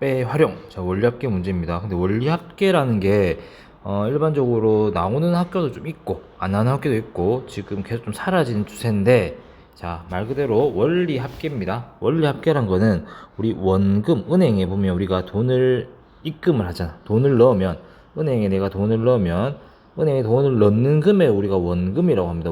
재활용. 자, 원리합계 문제입니다. 근데 원리합계라는 게 일반적으로 나오는 학교도 좀 있고 안 나오는 학교도 있고 지금 계속 좀 사라지는 추세인데, 자, 말 그대로 원리합계입니다. 원리합계란 거는 우리 원금, 은행에 보면 우리가 돈을 입금을 하잖아. 돈을 넣으면, 은행에 내가 돈을 넣으면 은행에 돈을 넣는 금액 우리가 원금이라고 합니다.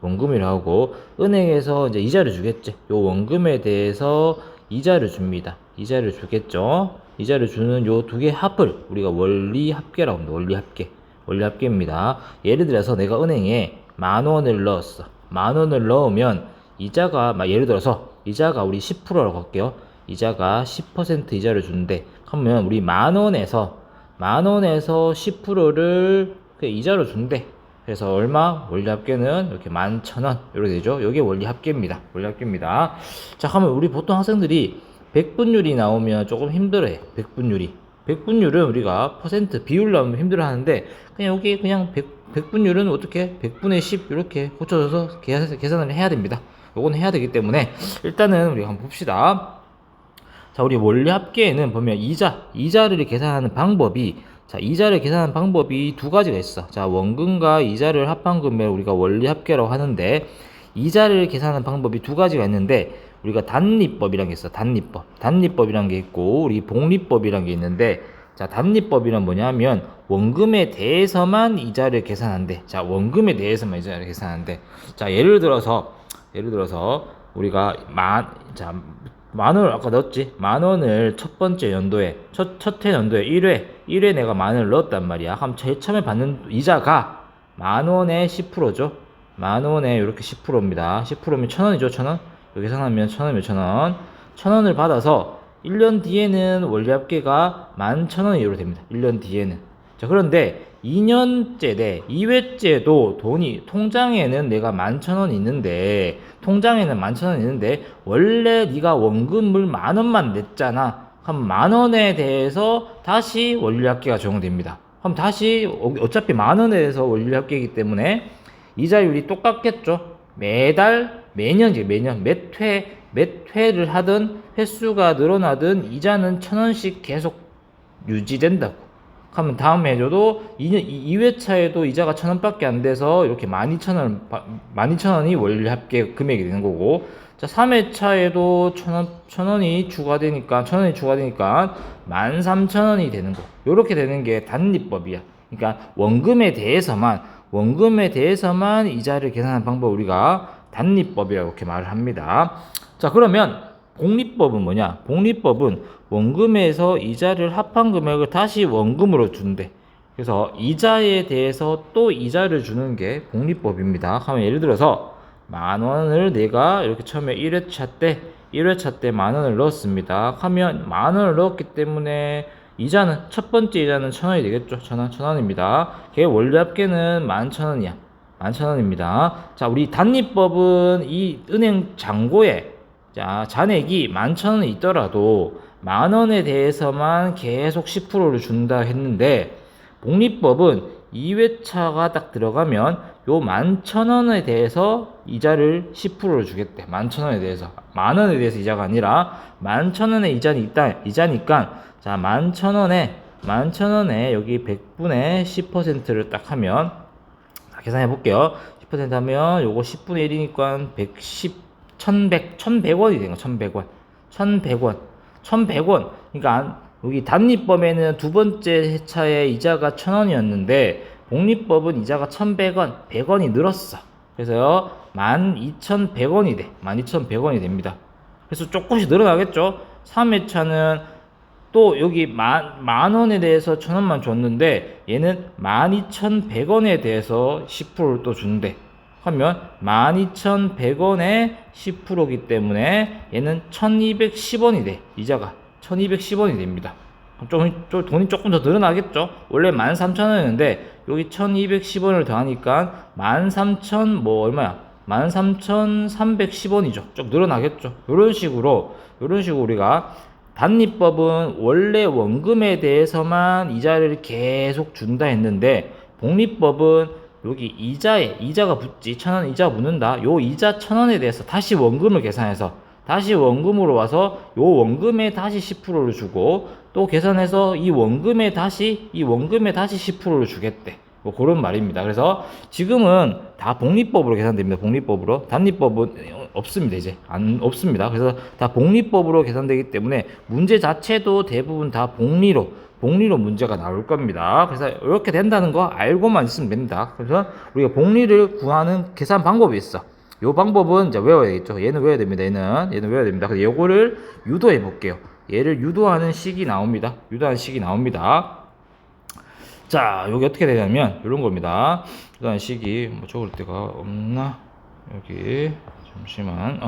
원금이라고 하고, 은행에서 이제 이자를 주겠지. 요 원금에 대해서 이자를 줍니다. 이자를 주겠죠. 이자를 주는 요 두 개 합을 우리가 원리합계라고 합니다. 원리합계입니다. 예를 들어서 내가 은행에 10,000원을 넣었어. 10,000원을 넣으면 이자가, 예를 들어서 이자가 우리 10%라고 할게요. 이자가 10% 이자를 주는데, 그러면 우리 10,000원에서 10%를 이자로 준대. 그래서 얼마? 원리합계는 이렇게 11,000원 이렇게 되죠. 이게 원리합계입니다. 자, 그러면 우리 보통 학생들이 백분율이 나오면 조금 힘들어해. 백분율은 우리가 퍼센트 비율 나오면 힘들어하는데, 그냥 여기 그냥 백분율은 어떻게 100분의 10 이렇게 고쳐줘서 계산을 해야 됩니다. 요거는 해야 되기 때문에 일단은 우리 한번 봅시다. 자, 우리 원리합계에는 보면 이자를 계산하는 방법이, 자, 이자를 계산하는 방법이 두 가지가 있어. 자, 원금과 이자를 합한 금액을 우리가 원리합계라고 하는데, 이자를 계산하는 방법이 두 가지가 있는데, 우리가 단리법이란 게 있어. 단리법이란 게 있고, 우리 복리법이란 게 있는데, 자, 단리법이란 뭐냐면 원금에 대해서만 이자를 계산한대. 자, 원금에 대해서만 이자를 계산한대. 자, 예를 들어서 우리가 만 원을 아까 넣었지? 10,000원을 첫 번째 연도에, 첫 해 연도에 1회 내가 10,000원을 넣었단 말이야. 그럼 제일 처음에 받는 이자가 10,000원에 10%죠? 10,000원에 이렇게 10%입니다. 10%면 1,000원이죠, 1,000원? 여기 계산하면 1,000원이면 1,000원. 1,000원을 받아서 1년 뒤에는 원리합계가 11,000원이 이렇게 됩니다. 1년 뒤에는. 자, 그런데 2년째 2회째도 돈이, 통장에는 내가 11,000원이 있는데, 원래 네가 원금을 10,000원만 냈잖아. 그럼 10,000원에 대해서 다시 원리합계가 적용됩니다. 그럼 다시 어차피 10,000원에 대해서 원리합계이기 때문에 이자율이 똑같겠죠. 매년 몇 회를 하든 횟수가 늘어나든 이자는 1,000원씩 계속 유지된다고. 그러면 다음 해줘도 2회차에도 이자가 1,000원밖에 안 돼서 이렇게 12,000원이 원리합계 금액이 되는 거고, 자, 3회차에도 1,000원이 추가되니까 13,000원이 되는 거. 요렇게 되는 게 단리법이야. 그러니까 원금에 대해서만 이자를 계산하는 방법 우리가 단리법이라고 이렇게 말을 합니다. 자, 그러면 복리법은 뭐냐? 복리법은 원금에서 이자를 합한 금액을 다시 원금으로 준대. 그래서 이자에 대해서 또 이자를 주는 게 복리법입니다. 하면 예를 들어서 10,000원을 내가 이렇게 처음에 1회차 때 10,000원을 넣었습니다. 하면 10,000원을 넣었기 때문에 이자는, 첫 번째 이자는 1,000원이 되겠죠. 1,000원입니다. 걔 원리합계는 11,000원이야. 11,000원입니다. 자, 우리 단리법은 이 은행 잔고에, 자, 잔액이 11,000원이 있더라도 10,000원에 대해서만 계속 10%를 준다 했는데, 복리법은 2회차가 딱 들어가면 요 11,000원에 대해서 이자를 10%를 주겠대. 11,000원에 대해서. 10,000원에 대해서 이자가 아니라 11,000원의 이자니까, 자, 11,000원에 여기 100분의 10%를 딱 하면, 계산해 볼게요. 10% 하면 요거 10분의 1이니까 1,100원이 되는 거. 1,100원. 그러니까 여기 단리법에는 두 번째 회차에 이자가 1,000원이었는데 복리법은 이자가 1,100원, 100원이 늘었어. 그래서 12,100원이 돼. 12,100원이 됩니다. 그래서 조금씩 늘어나겠죠. 3회차는 또 여기 만 원에 대해서 1,000원만 줬는데 얘는 12,100원에 대해서 10%를 또 준대. 하면 12,100원에 10%이기 때문에 얘는 1,210원이 돼. 이자가 1,210원이 됩니다. 돈이 조금 더 늘어나겠죠. 원래 13,000원이었는데 여기 1,210원을 더하니까 13,000 얼마야? 13,310원이죠. 좀 늘어나겠죠. 이런 식으로 우리가 단리법은 원래 원금에 대해서만 이자를 계속 준다 했는데, 복리법은 여기 이자가 붙지, 1,000원 이자가 붙는다. 요 이자 1,000원에 대해서 다시 원금을 계산해서 다시 원금으로 와서 요 원금에 다시 10%를 주고 또 계산해서 이 원금에 다시 10%를 주겠대. 뭐 그런 말입니다. 그래서 지금은 다 복리법으로 계산됩니다. 복리법으로. 단리법은 없습니다. 이제 없습니다. 그래서 다 복리법으로 계산되기 때문에 문제 자체도 대부분 다 복리로 문제가 나올 겁니다. 그래서 이렇게 된다는 거 알고만 있으면 됩니다. 그래서 우리가 복리를 구하는 계산 방법이 있어. 요 방법은 이제 외워야겠죠. 얘는 외워야 됩니다. 얘는 외워야 됩니다. 그래서 요거를 유도해 볼게요. 얘를 유도하는 식이 나옵니다. 자, 여기 어떻게 되냐면 이런 겁니다. 유도하는 식이 뭐 적을 데가 없나? 여기 잠시만.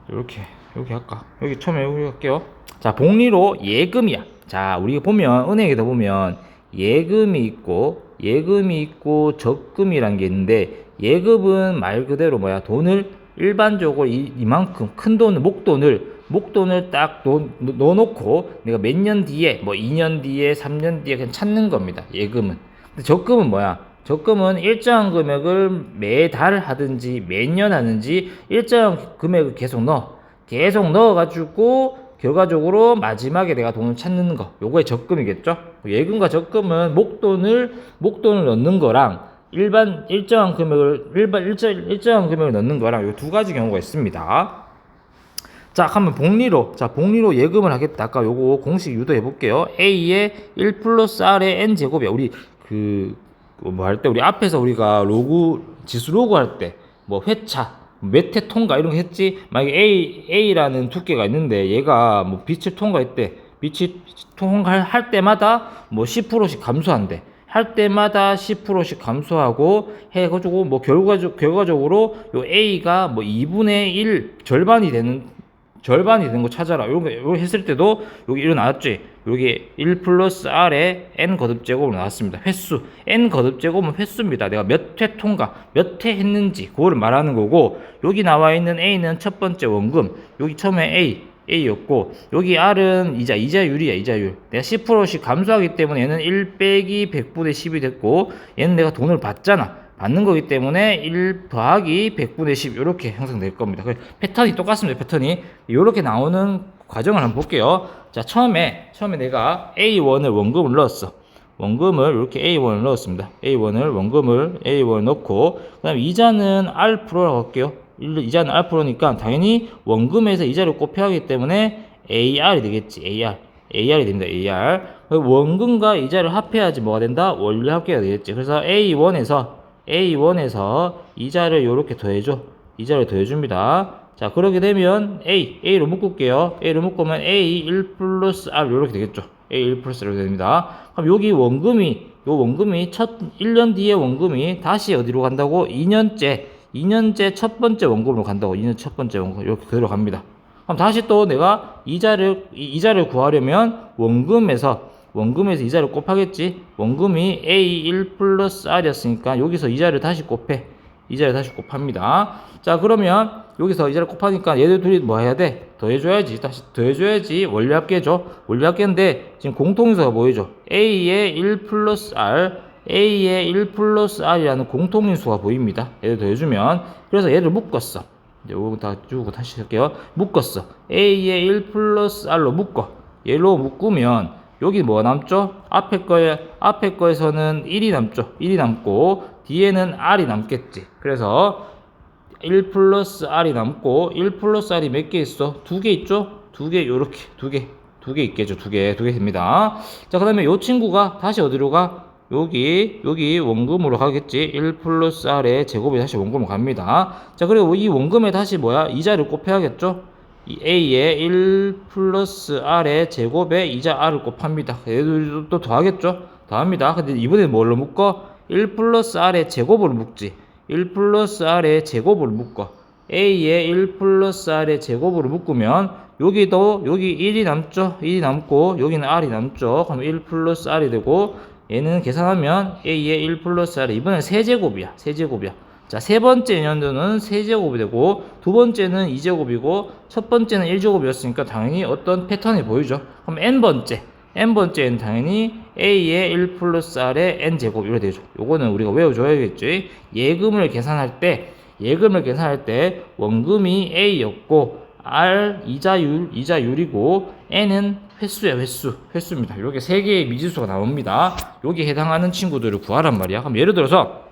이렇게 할까? 여기 처음에 여기 할게요. 자, 복리로 예금이야. 자, 우리가 보면 은행에다 보면 예금이 있고 적금이란 게 있는데, 예금은 말 그대로 뭐야? 돈을 일반적으로 이만큼 큰 돈을 목돈을 딱 넣어놓고 내가 몇 년 뒤에 뭐 2년 뒤에 3년 뒤에 그냥 찾는 겁니다. 예금은. 근데 적금은 뭐야? 적금은 일정한 금액을 매달 하든지 매년 하든지 일정한 금액을 계속 넣어가지고 결과적으로 마지막에 내가 돈을 찾는 거, 요거의 적금이겠죠. 예금과 적금은 목돈을 넣는 거랑 일정한 금액을 넣는 거랑 요 두 가지 경우가 있습니다. 자, 그러면 복리로 예금을 하겠다. 아까 요거 공식 유도해 볼게요. A의 1 플러스 R의 N 제곱이야. 우리 뭐 할 때 우리 앞에서 우리가 지수 로그 할 때 뭐 회차, 몇 회 통과 이런 거 했지. 만약에 A라는 두께가 있는데 얘가 뭐 빛을 통과할 때마다 뭐 10%씩 감소한대. 할 때마다 10%씩 감소하고 해가지고 뭐 결과적으로 요 A가 뭐 2분의 1 절반이 되는 거 찾아라. 요거 했을 때도 여기 일어났지. 여기 1 플러스 R에 N 거듭제곱으로 나왔습니다. 횟수. N 거듭제곱은 횟수입니다. 내가 몇 회 통과, 몇 회 했는지, 그거를 말하는 거고, 여기 나와 있는 A는 첫 번째 원금. 여기 처음에 A였고, 여기 R은 이자율이야, 이자율. 내가 10%씩 감소하기 때문에 얘는 1 빼기 100분의 10이 됐고, 얘는 내가 돈을 받는 거기 때문에 1 더하기 100분의 10 이렇게 형성될 겁니다. 패턴이 똑같습니다. 패턴이 이렇게 나오는 과정을 한번 볼게요. 자, 처음에 내가 A1을 원금을 넣었어. 원금을 이렇게 A1을 넣었습니다. A1을 넣고, 그 다음에 이자는 R라고 할게요. 이자는 R니까 당연히 원금에서 이자를 곱해야 하기 때문에 AR이 되겠지. AR이 됩니다. AR. 원금과 이자를 합해야지 뭐가 된다? 원리 합계가 되겠지. 그래서 A1에서 이자를 이렇게 이자를 더해줍니다. 자, 그렇게 되면 A로 묶을게요. A로 묶으면 A 1 플러스 R 이렇게 되겠죠. A 1 플러스 R 이렇게 됩니다. 그럼 여기 원금이 1년 뒤에 원금이 다시 어디로 간다고? 2년째 첫 번째 원금으로 간다고. 2년 첫 번째 원금 이렇게 그대로 갑니다. 그럼 다시 또 내가 이자를 구하려면 원금에서 이자를 곱하겠지. 원금이 A 1 플러스 R이었으니까 여기서 이자를 다시 곱합니다. 자, 그러면 여기서 이자를 곱하니까 얘들 둘이 뭐 해야 돼? 더해줘야지. 원리합계죠. 원리합계인데 지금 공통인수가 보이죠. A의 1 플러스 R이라는 공통인수가 보입니다. 얘를 더해주면. 그래서 얘를 묶었어. 요거 다 주고 다시 할게요. 묶었어. A의 1 플러스 R로 얘로 묶으면 여기 뭐가 남죠? 앞에 거에서는 1이 남죠. 1이 남고 뒤에는 R이 남겠지. 그래서 1 플러스 R이 남고 1 플러스 R이 몇 개 있어? 2개 있죠? 2개 요렇게 2개 있겠죠. 2개 됩니다. 자, 그 다음에 요 친구가 다시 어디로 가? 여기 원금으로 가겠지. 1 플러스 R의 제곱이 다시 원금으로 갑니다. 자, 그리고 이 원금에 다시 뭐야? 이자를 곱해야겠죠? 이 A의 1 플러스 R의 제곱에 이자 R을 곱합니다. 얘도 또 더하겠죠? 더합니다. 근데 이번에 뭘로 묶어? 1 플러스 R의 제곱으로 묶지. 1 플러스 R의 제곱으로 묶어. A의 1 플러스 R의 제곱으로 묶으면 여기 1이 남죠? 1이 남고 여기는 R이 남죠? 그럼 1 플러스 R이 되고 얘는 계산하면 A의 1 플러스 R이 이번엔 세제곱이야. 자, 세 번째 연도는 세제곱이 되고 두 번째는 2제곱이고 첫 번째는 1제곱이었으니까 당연히 어떤 패턴이 보이죠. 그럼 n번째는 당연히 A의 1 플러스 R의 n제곱 이렇게 되죠. 요거는 우리가 외워줘야겠지. 예금을 계산할 때 예금을 계산할 때 원금이 A였고 R 이자율이고 N은 횟수입니다. 이렇게 세 개의 미지수가 나옵니다. 여기에 해당하는 친구들을 구하란 말이야. 그럼 예를 들어서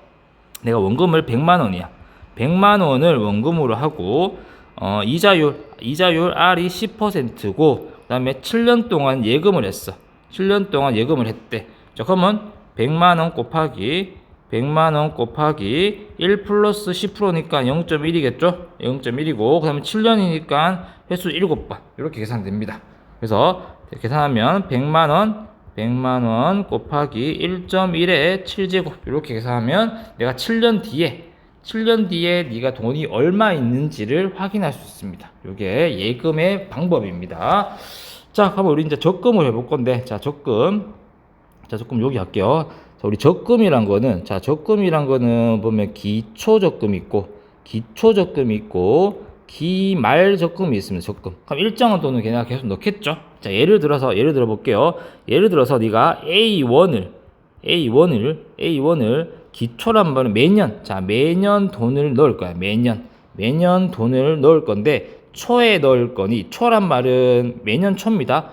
내가 원금을 100만 원이야. 100만 원을 원금으로 하고 이자율 R이 10%고 그다음에 7년 동안 예금을 했어. 7년 동안 예금을 했대. 자, 그러면 100만 원 곱하기 1 플러스 10%니까 0.1이겠죠? 0.1이고 그다음에 7년이니까 횟수 7번 이렇게 계산됩니다. 그래서 계산하면 100만 원 곱하기 1.1에 7제곱 이렇게 계산하면 내가 7년 뒤에 네가 돈이 얼마 있는지를 확인할 수 있습니다. 이게 예금의 방법입니다. 자, 그럼 우리 이제 적금을 해볼 건데, 적금 여기 할게요. 자, 우리 적금이란 거는 보면 기초적금이 있고 기말 적금이 있습니다. 적금. 그럼 일정한 돈을 걔네가 계속 넣겠죠. 자, 예를 들어 볼게요. 예를 들어서 네가 A1을 기초란 말은 매년 돈을 넣을 거야. 매년 돈을 넣을 건데 초에 넣을 거니 초란 말은 매년 초입니다.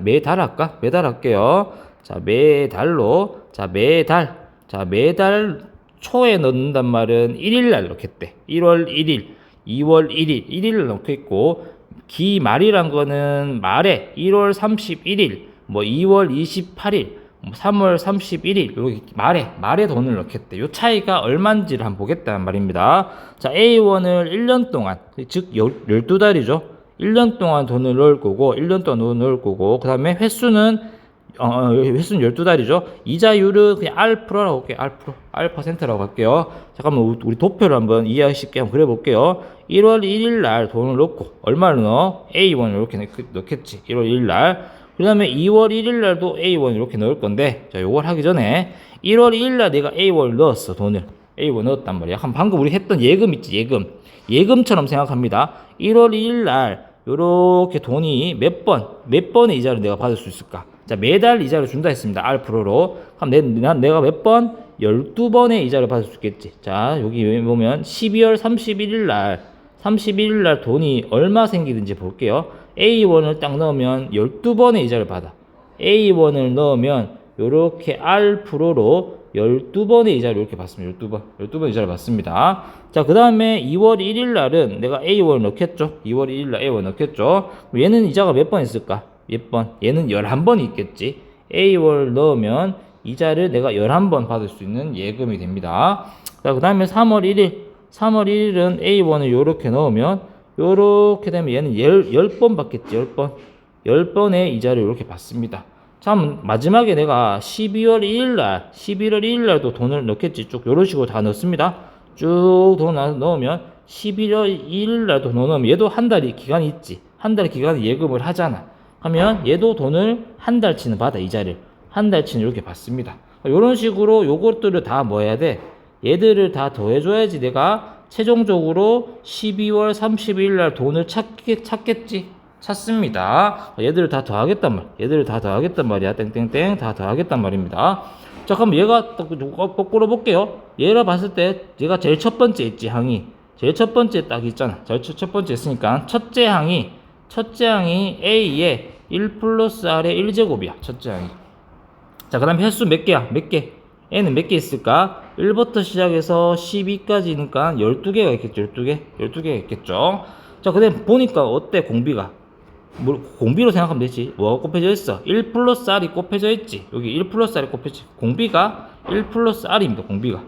매달 할까? 매달 할게요. 매달 초에 넣는단 말은 1일 날 넣겠대. 1월 1일, 2월 1일, 1일을 넣겠고 기말이란 거는 말에 1월 31일, 2월 28일 3월 31일 여기 말에 돈을 넣겠대. 요 차이가 얼마인지를 한번 보겠다는 말입니다. 자, A1을 1년 동안 즉 12달이죠. 1년 동안 돈을 넣을 거고 그다음에 횟수는 12달이죠. 이자율은 그냥 R%라고 할게요. R%라고 할게요. 잠깐만 우리 도표를 한번 이해하기 쉽게 한번 그려 볼게요. 1월 1일 날 돈을 넣고 얼마를 넣어? A1을 이렇게 넣겠지. 1월 1일 날. 그 다음에 2월 1일 날도 A1 이렇게 넣을 건데, 자, 요걸 하기 전에 1월 2일 날 내가 A1을 넣었어. 돈을 A1 넣었단 말이야. 방금 우리 했던 예금 있지. 예금처럼 생각합니다. 1월 2일 날 요렇게 돈이 몇 번의 이자를 내가 받을 수 있을까? 자, 매달 이자를 준다 했습니다. R%로. 그럼 내가 몇 번? 12번의 이자를 받을 수 있겠지. 자, 여기 보면 12월 31일 날 돈이 얼마 생기는지 볼게요. A1을 딱 넣으면 12번의 이자를 받아. A1을 넣으면 요렇게 R%로 12번의 이자를 이렇게 받습니다. 12번 이자를 받습니다. 자, 그 다음에 2월 1일 날은 내가 A1을 넣겠죠. 2월 1일 날 A1 넣겠죠. 얘는 이자가 몇 번 있을까? 몇 번? 얘는 11번이 있겠지. A1을 넣으면 이자를 내가 11번 받을 수 있는 예금이 됩니다. 자, 그 다음에 3월 1일은 A1을 요렇게 넣으면 요렇게 되면 얘는 10번 받겠지. 10번의 이자를 이렇게 받습니다. 참, 마지막에 내가 11월 1일 날도 돈을 넣겠지. 쭉 요런 식으로 다 넣습니다. 쭉 돈 넣으면 11월 1일 날도 돈 넣으면 얘도 한 달이 기간이 있지. 한 달 기간에 예금을 하잖아. 하면 얘도 돈을 한 달치는 받아. 이자를 한 달치는 이렇게 받습니다. 요런 식으로 요것들을 다 뭐 해야 돼? 얘들을 다 더해줘야지 내가 최종적으로 12월 30일 날 돈을 찾습니다. 얘들을 다 더하겠단 말이야. 땡땡땡 다 더하겠단 말입니다. 자, 그럼 얘가 거꾸로 볼게요. 얘를 봤을 때 얘가 제일 첫 번째 있지, 항이. 제일 첫 번째 딱 있잖아. 제일 첫 번째 있으니까 첫째 항이 A에 1 플러스 R의 1제곱이야. 첫째 항이. 자, 그 다음에 횟수 몇 개야? N은 몇 개 있을까? 1부터 시작해서 12까지니까 12개가 있겠죠. 12개가 있겠죠. 자, 그 다음에 보니까 어때? 공비가 공비로 생각하면 되지. 뭐가 곱해져 있어? 1 플러스 R이 곱해져 있지. 여기 1 플러스 R이 곱해져. 공비가 1 플러스 R입니다. 공비가.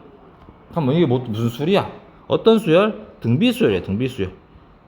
그럼 이게 무슨 수열이야? 어떤 수열? 등비수열이야. 등비수열.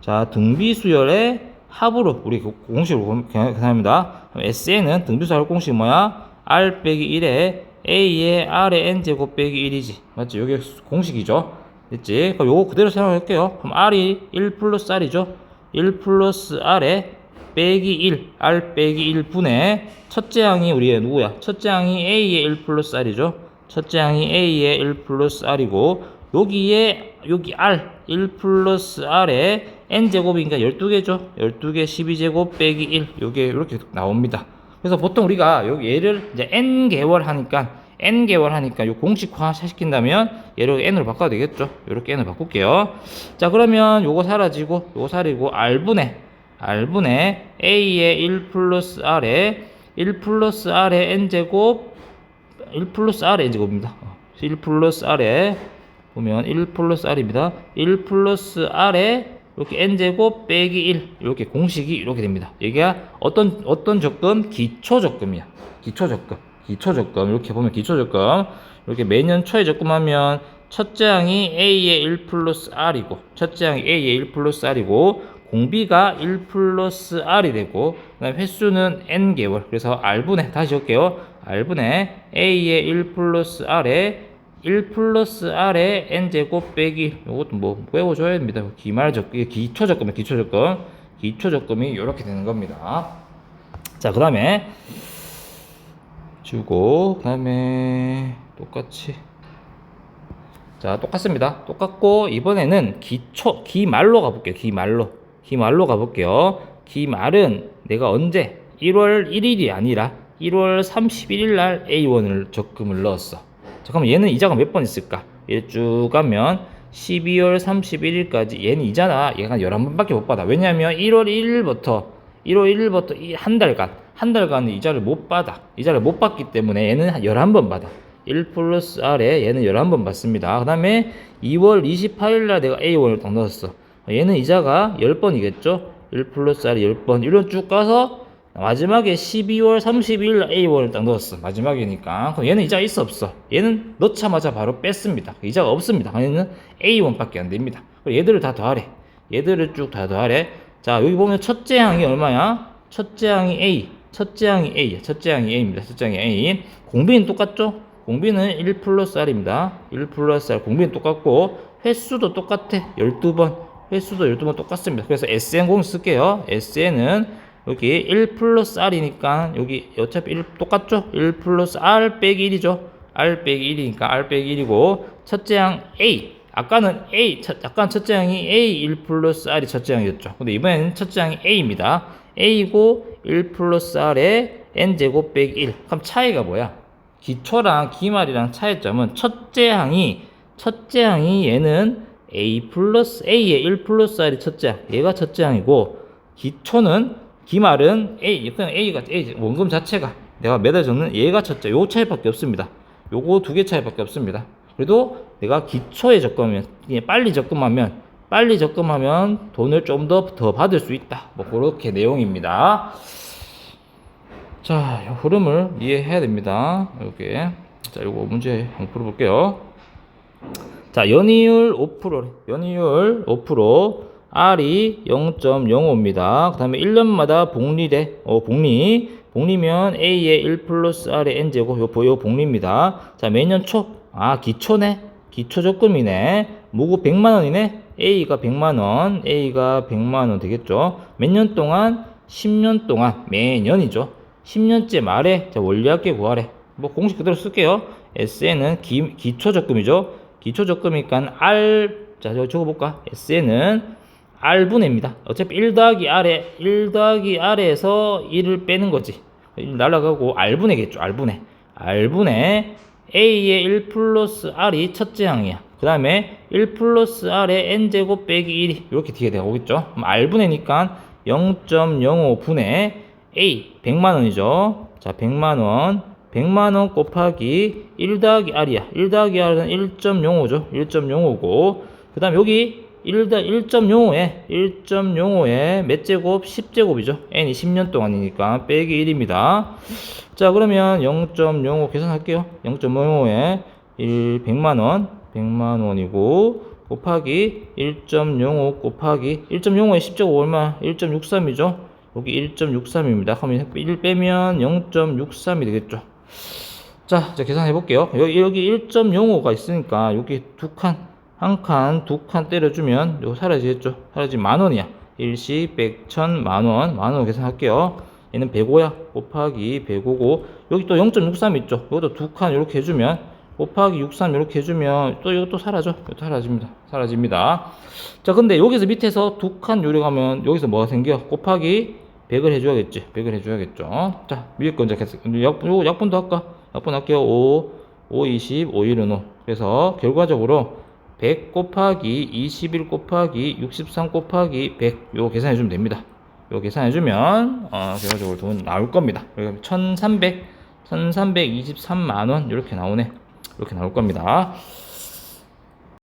자, 등비수열의 합으로 우리 공식으로 계산합니다. SN은 등비수열 공식이 뭐야? R 빼기 1에 A의 R의 N제곱 빼기 1이지. 맞지? 여기 공식이죠. 됐지? 그럼 요거 그대로 생각할게요. 그럼 R이 1 플러스 R이죠. 1 플러스 R에 빼기 1, R 빼기 1분의 첫째 항이 우리의 누구야? 첫째 항이 A의 1 플러스 R이죠. 첫째 항이 A의 1 플러스 R이고 여기 R 1 플러스 R에 N제곱이니까 12개죠. 12개 12제곱 빼기 1 요게 이렇게 나옵니다. 그래서 보통 우리가 여기 얘를 이제 N개월 하니까 n개월 하니까 요 공식화 시킨다면 얘를 n으로 바꿔도 되겠죠. 요렇게 n으로 바꿀게요. 자, 그러면 요거 사라지고 요거 사라지고 r분의 a의 1 플러스 r에 1 플러스 r의 n제곱 1 플러스 r의 n제곱입니다. 1 플러스 r에 보면 1 플러스 r입니다. 1 플러스 r에 이렇게 n제곱 빼기 1 이렇게 공식이 이렇게 됩니다. 이게 어떤 적금? 기초적금이야. 기초적금 이렇게 보면 기초적금 이렇게 매년 초에 적금하면 첫째 항이 a의 1 플러스 r이고 첫째 항이 a의 1 플러스 r이고 공비가 1 플러스 r이 되고 그다음 횟수는 n개월. 그래서 r분의 다시 적게요. r분의 a의 1 플러스 r에 1 플러스 r에 n제곱 빼기 이것도 뭐 외워줘야 됩니다. 기초적금이 이렇게 되는 겁니다. 자, 그 다음에 주고 그 다음에 똑같이 자 똑같습니다. 똑같고 이번에는 기말로 가볼게요. 기말로 가볼게요. 기말은 내가 언제 1월 1일이 아니라 1월 31일 날 A1을 적금을 넣었어. 자, 그럼 얘는 이자가 몇 번 있을까? 얘 쭉 가면 12월 31일까지 얘는 이자나 얘가 11번밖에 못 받아. 왜냐면 1월 1일부터 한 달간 이자를 못 받아. 이자를 못 받기 때문에 얘는 11번 받아. 1 플러스 R에 얘는 11번 받습니다. 그 다음에 2월 28일 날 내가 A1을 딱 넣었어. 얘는 이자가 10번이겠죠? 1 플러스 R이 10번. 이런 쭉 가서 마지막에 12월 30일 날 A1을 딱 넣었어. 마지막이니까. 그럼 얘는 이자가 있어 없어? 얘는 넣자마자 바로 뺐습니다. 이자가 없습니다. 얘는 A1밖에 안 됩니다. 얘들을 다 더하래. 얘들을 쭉 다 더하래. 자, 여기 보면 첫째 항이 얼마야? 첫째 항이 A입니다. 첫째 항이 A. 공비는 똑같죠? 공비는 1 플러스 R입니다. 1 플러스 R. 공비는 똑같고, 횟수도 똑같아. 12번. 횟수도 12번 똑같습니다. 그래서 SN 공 쓸게요. SN은 여기 1 플러스 R이니까, 여기 어차피 1 똑같죠? 1 플러스 R 빼기 1이죠? R 빼기 1이니까 R 빼기 1이고, 첫째 항 A. 아까는 첫째 항이 A 1 플러스 R이 첫째 항이었죠. 근데 이번에는 첫째 항이 A입니다. A고 1 플러스 R에 N제곱 빼기 1. 그럼 차이가 뭐야? 기초랑 기말이랑 차이점은 첫째 항이 얘는 A의 1 플러스 R이 첫째 항. 얘가 첫째 항이고, 기말은 그냥 A가 원금 자체가 내가 매달 적는 얘가 첫째. 요 차이밖에 없습니다. 요거 두 개 차이밖에 없습니다. 그래도 내가 기초에 적금하면 빨리 적금하면 돈을 좀 더 받을 수 있다. 뭐 그렇게 내용입니다. 자, 흐름을 이해해야 됩니다. 이렇게. 자, 요거 문제 한번 풀어볼게요. 자, 연이율 5%, R이 0.05입니다. 그 다음에 1년마다 복리면 A의 1 플러스 R의 N제곱, 요 복리입니다. 자, 매년 기초네? 기초적금이네. 무구 100만원이네? A가 100만원 되겠죠? 몇 년 동안? 10년 동안, 매년이죠. 10년째 말에, 자, 원리합계 구하래. 뭐, 공식 그대로 쓸게요. SN은 기초적금이죠. 기초적금이니까 자, 적어볼까? SN은 R분해입니다. 어차피 1 더하기 R에서 1을 빼는 거지. 1 날아가고 R분해겠죠. R분해 A의 1 플러스 R이 첫째 항이야. 그 다음에 1 플러스 R의 N제곱 빼기 1이 이렇게 뒤에 되어오겠죠. 그럼 R분해니까 0.05분의 A 100만원이죠. 자, 100만원 곱하기 1 더하기 R이야. 1 더하기 R은 1.05죠. 1.05고 그 다음 여기 1.05에 몇 제곱? 10제곱이죠. n이 10년 동안이니까 빼기 1입니다. 자, 그러면 0.05 계산할게요. 0.05에 100만원이고 곱하기 1.05 곱하기 1.05에 10제곱 얼마? 1.63이죠. 여기 1.63입니다. 그러면 1 빼면 0.63이 되겠죠. 자, 계산해 볼게요. 여기 1.05가 있으니까 여기 한 칸 때려주면 요거 사라지겠죠. 사라지면 만원이야. 일시 100, 1000, 만원 계산할게요. 얘는 105야. 곱하기 105고 여기 또 0.63 있죠. 이것도 두 칸 이렇게 해주면 곱하기 63 이렇게 해주면 또 이것도 사라져. 이것도 사라집니다. 자, 근데 여기서 밑에서 두 칸 요리가면 여기서 뭐가 생겨? 곱하기 100을 해줘야겠죠. 자, 위에 거 이제 약분도 할까? 약분 할게요. 5, 5, 20, 5, 1은 5. 그래서 결과적으로 100 곱하기 21 곱하기 63 곱하기 100 요거 계산해주면 됩니다. 요거 계산해주면 결과적으로 돈 나올 겁니다. 1323만원 이렇게 나오네. 이렇게 나올 겁니다.